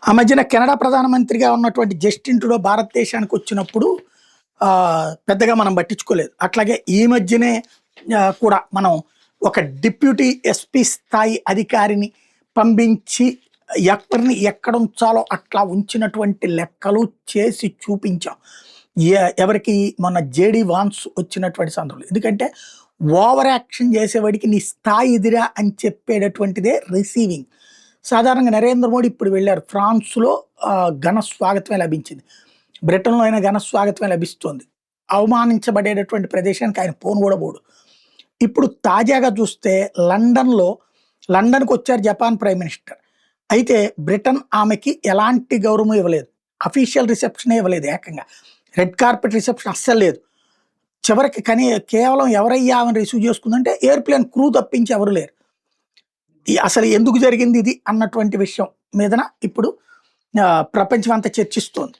ఆ మధ్యన కెనడా ప్రధానమంత్రిగా ఉన్నటువంటి జస్టిన్ ట్రూడో భారతదేశానికి వచ్చినప్పుడు పెద్దగా మనం పట్టించుకోలేదు. అట్లాగే ఈ మధ్యనే కూడా మనం ఒక డిప్యూటీ ఎస్పీ స్థాయి అధికారిని పంపించి ఎవరిని ఎక్కడ ఉంచాలో అట్లా ఉంచినటువంటి లెక్కలు చేసి చూపించాం. ఎవరికి మొన్న జేడీ వాన్స్ వచ్చినటువంటి సందర్భంలో. ఎందుకంటే ఓవర్ యాక్షన్ చేసేవాడికి నీ స్థాయి ఎదిరా అని చెప్పేటటువంటిదే రిసీవింగ్. సాధారణంగా నరేంద్ర మోడీ ఇప్పుడు వెళ్ళారు. ఫ్రాన్స్‌లో ఘన స్వాగతమే లభించింది. బ్రిటన్‌లో అయినా ఘన స్వాగతమే లభిస్తోంది. అవమానించబడేటటువంటి ప్రదేశానికి ఆయన పోను కూడా పోడు. ఇప్పుడు తాజాగా చూస్తే లండన్‌కొచ్చారు జపాన్ ప్రైమ్ మినిస్టర్. అయితే బ్రిటన్ ఆమెకి ఎలాంటి గౌరవం ఇవ్వలేదు. అఫీషియల్ రిసెప్షనే ఇవ్వలేదు ఏకంగా. రెడ్ కార్పెట్ రిసెప్షన్ అస్సలు లేదు. చివరికి కేవలం ఎవరయ్యా ఆమెను రిసీవ్ చేసుకుందంటే ఎయిర్‌ప్లేన్ క్రూ తప్పించి ఎవరు లేరు. అసలు ఎందుకు జరిగింది ఇది అన్నటువంటి విషయం మీదన ఇప్పుడు ప్రపంచం అంతా చర్చిస్తోంది.